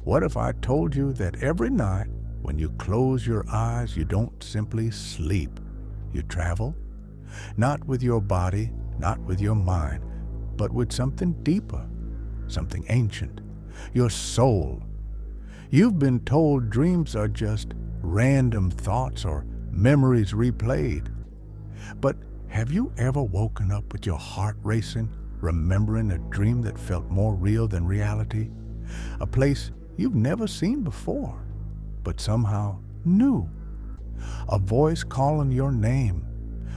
What if I told you that every night when you close your eyes, you don't simply sleep, you travel? Not with your body, not with your mind, but with something deeper, something ancient, your soul. You've been told dreams are just random thoughts or memories replayed. But have you ever woken up with your heart racing, remembering a dream that felt more real than reality? A place you've never seen before, but somehow knew. A voice calling your name,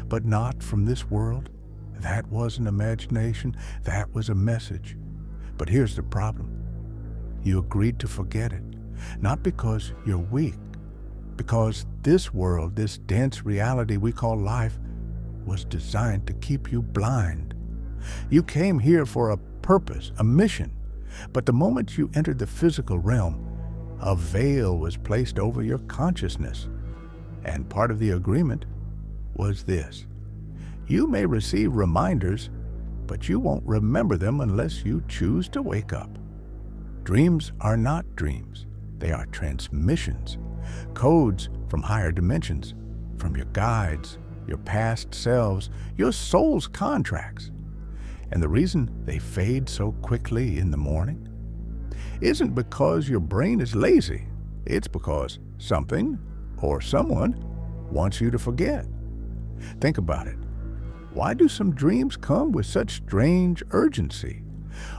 but not from this world. That wasn't imagination, that was a message. But here's the problem. You agreed to forget it, not because you're weak, because this world, this dense reality we call life, was designed to keep you blind. You came here for a purpose, a mission, but the moment you entered the physical realm, a veil was placed over your consciousness. And part of the agreement was this. You may receive reminders, but you won't remember them unless you choose to wake up. Dreams are not dreams. They are transmissions, codes from higher dimensions, from your guides, your past selves, your soul's contracts. And the reason they fade so quickly in the morning isn't because your brain is lazy. It's because something or someone wants you to forget. Think about it. Why do some dreams come with such strange urgency?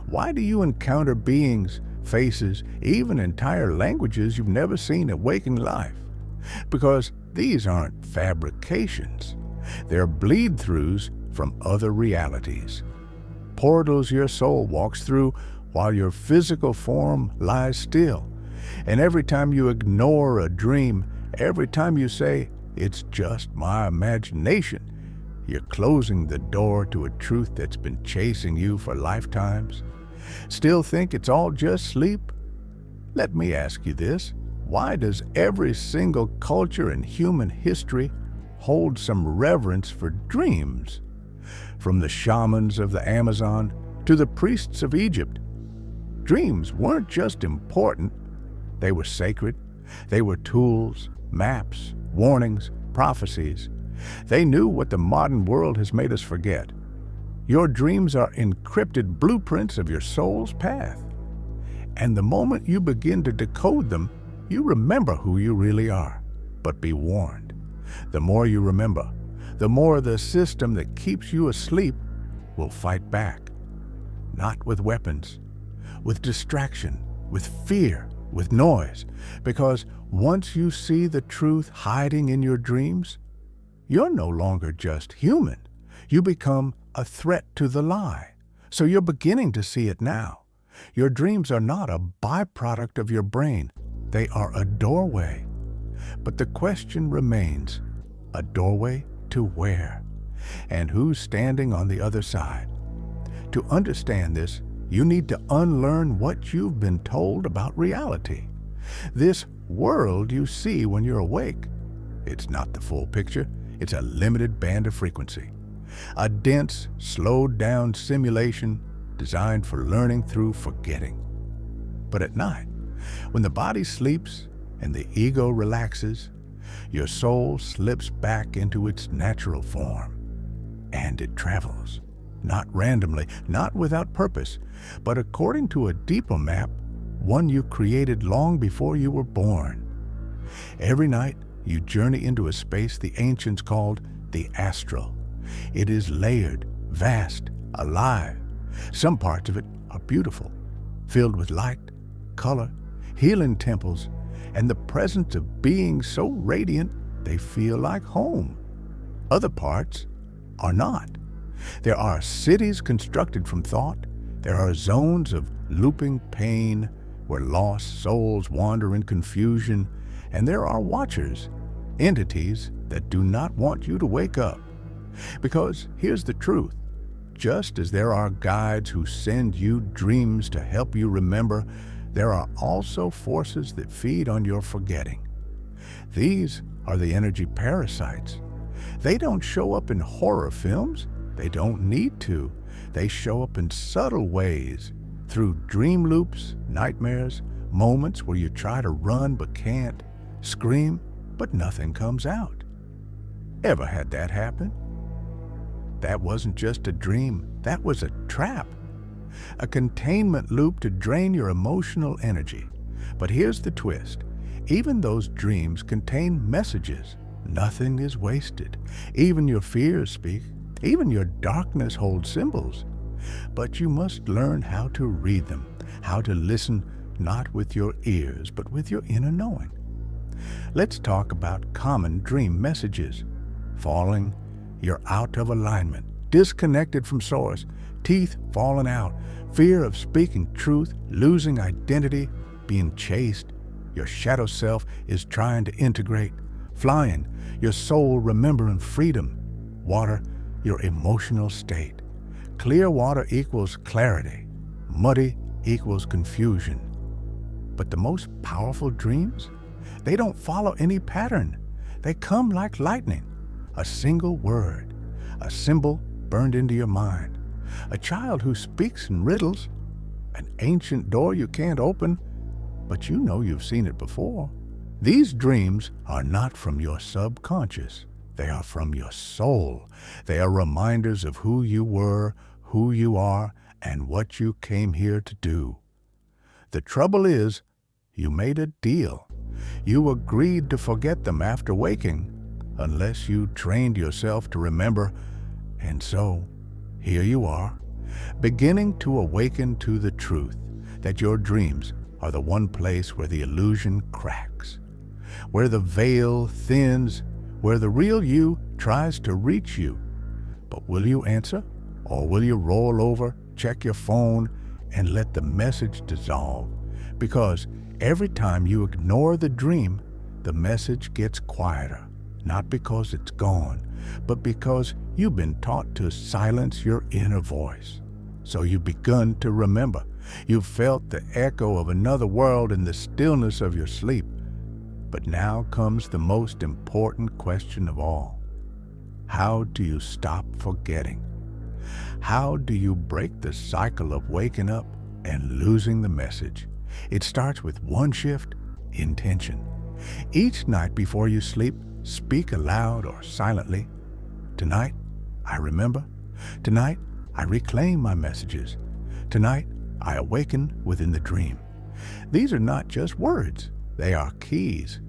Why do you encounter beings, faces, even entire languages you've never seen in waking life? Because these aren't fabrications. They're bleed-throughs from other realities. Portals your soul walks through while your physical form lies still. And every time you ignore a dream, every time you say, "It's just my imagination," you're closing the door to a truth that's been chasing you for lifetimes. Still think it's all just sleep? Let me ask you this. Why does every single culture in human history hold some reverence for dreams? From the shamans of the Amazon to the priests of Egypt, dreams weren't just important, they were sacred. They were tools, maps, warnings, prophecies. They knew what the modern world has made us forget. Your dreams are encrypted blueprints of your soul's path. And the moment you begin to decode them, you remember who you really are. But be warned, the more you remember, the more the system that keeps you asleep will fight back. Not with weapons, with distraction, with fear, with noise. Because once you see the truth hiding in your dreams, you're no longer just human. You become a threat to the lie. So you're beginning to see it now. Your dreams are not a byproduct of your brain. They are a doorway. But the question remains, a doorway to where? And who's standing on the other side? To understand this, you need to unlearn what you've been told about reality. This world you see when you're awake, it's not the full picture. It's a limited band of frequency. A dense, slowed-down simulation designed for learning through forgetting. But at night, when the body sleeps and the ego relaxes, your soul slips back into its natural form. And it travels, not randomly, not without purpose, but according to a deeper map, one you created long before you were born. Every night, you journey into a space the ancients called the astral. It is layered, vast, alive. Some parts of it are beautiful, filled with light, color, healing temples, and the presence of beings so radiant they feel like home. Other parts are not. There are cities constructed from thought. There are zones of looping pain where lost souls wander in confusion. And there are watchers, entities that do not want you to wake up. Because here's the truth. Just as there are guides who send you dreams to help you remember, there are also forces that feed on your forgetting. These are the energy parasites. They don't show up in horror films. They don't need to. They show up in subtle ways, through dream loops, nightmares, Moments where you try to run but can't, scream but nothing comes out. Ever had that happen? That wasn't just a dream, that was a trap. A containment loop to drain your emotional energy. But here's the twist. Even those dreams contain messages. Nothing is wasted. Even your fears speak. Even your darkness holds symbols. But you must learn how to read them, how to listen not with your ears, but with your inner knowing. Let's talk about common dream messages. Falling, you're out of alignment, disconnected from source, teeth falling out, fear of speaking truth, losing identity, being chased. Your shadow self is trying to integrate. Flying, your soul remembering freedom. Water, your emotional state. Clear water equals clarity. Muddy equals confusion. But the most powerful dreams, they don't follow any pattern. They come like lightning. A single word, a symbol burned into your mind. A child who speaks in riddles, an ancient door you can't open, but you know you've seen it before. These dreams are not from your subconscious. They are from your soul. They are reminders of who you were, who you are, and what you came here to do. The trouble is, you made a deal. You agreed to forget them after waking, unless you trained yourself to remember. And so, here you are, beginning to awaken to the truth that your dreams are the one place where the illusion cracks, where the veil thins, where the real you tries to reach you. But will you answer? Or will you roll over, check your phone, and let the message dissolve? Because every time you ignore the dream, the message gets quieter, not because it's gone, but because you've been taught to silence your inner voice. So you've begun to remember. You've felt the echo of another world in the stillness of your sleep. But now comes the most important question of all. How do you stop forgetting? How do you break the cycle of waking up and losing the message? It starts with one shift: intention. Each night before you sleep, speak aloud or silently. Tonight, I remember. Tonight, I reclaim my messages. Tonight, I awaken within the dream. These are not just words, they are keys.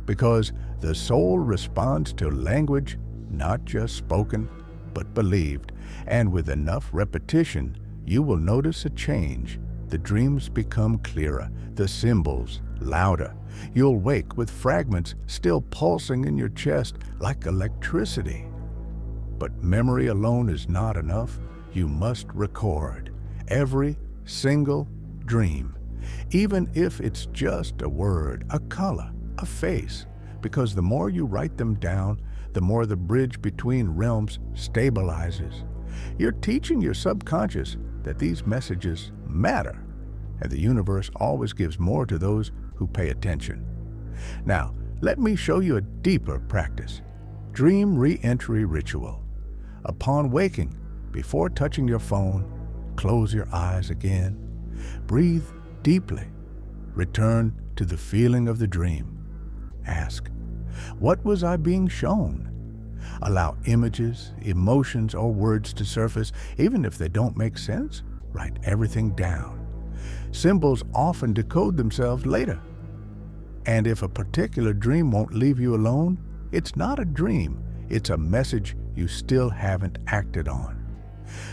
Because the soul responds to language not just spoken, but believed. And with enough repetition, you will notice a change. The dreams become clearer, the symbols louder. You'll wake with fragments still pulsing in your chest like electricity. But memory alone is not enough. You must record every single dream, even if it's just a word, a color, a face, because the more you write them down, the more the bridge between realms stabilizes. You're teaching your subconscious that these messages matter, and the universe always gives more to those who pay attention. Now, let me show you a deeper practice. Dream re-entry ritual. Upon waking, before touching your phone, close your eyes again. Breathe deeply. Return to the feeling of the dream. Ask, what was I being shown? Allow images, emotions, or words to surface, even if they don't make sense. Write everything down. Symbols often decode themselves later. And if a particular dream won't leave you alone, it's not a dream. It's a message you still haven't acted on.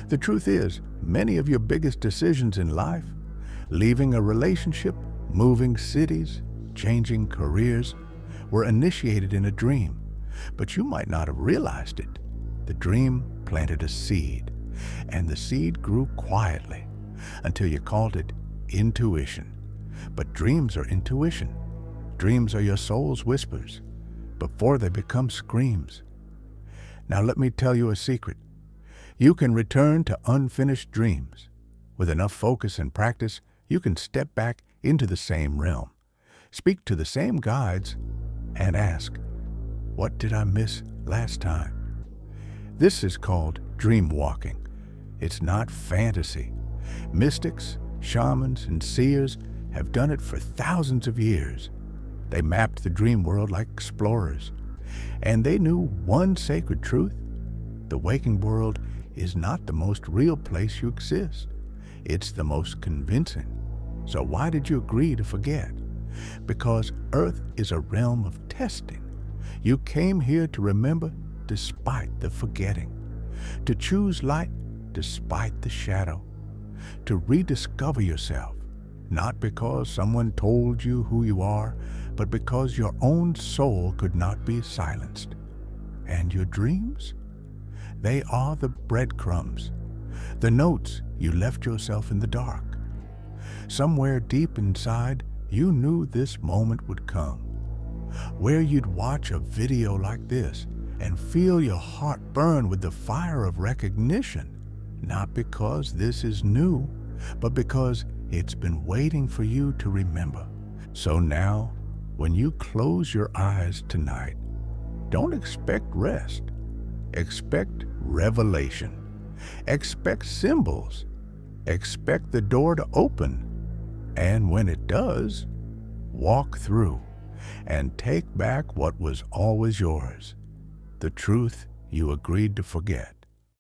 The truth is, many of your biggest decisions in life, leaving a relationship, moving cities, changing careers, were initiated in a dream. But you might not have realized it. The dream planted a seed, and the seed grew quietly until you called it intuition. But dreams are intuition. Dreams are your soul's whispers before they become screams. Now let me tell you a secret. You can return to unfinished dreams. With enough focus and practice, you can step back into the same realm, speak to the same guides, and ask, what did I miss last time? This is called dream walking. It's not fantasy. Mystics, shamans, and seers have done it for thousands of years. They mapped the dream world like explorers, and they knew one sacred truth: the waking world is not the most real place you exist. It's the most convincing. So why did you agree to forget? Because Earth is a realm of testing. You came here to remember despite the forgetting, to choose light despite the shadow, to rediscover yourself, not because someone told you who you are, but because your own soul could not be silenced. And your dreams? They are the breadcrumbs, the notes you left yourself in the dark. Somewhere deep inside, you knew this moment would come, where you'd watch a video like this and feel your heart burn with the fire of recognition, not because this is new, but because it's been waiting for you to remember. So now, when you close your eyes tonight, don't expect rest. Expect revelation. Expect symbols. Expect the door to open. And when it does, walk through and take back what was always yours, the truth you agreed to forget.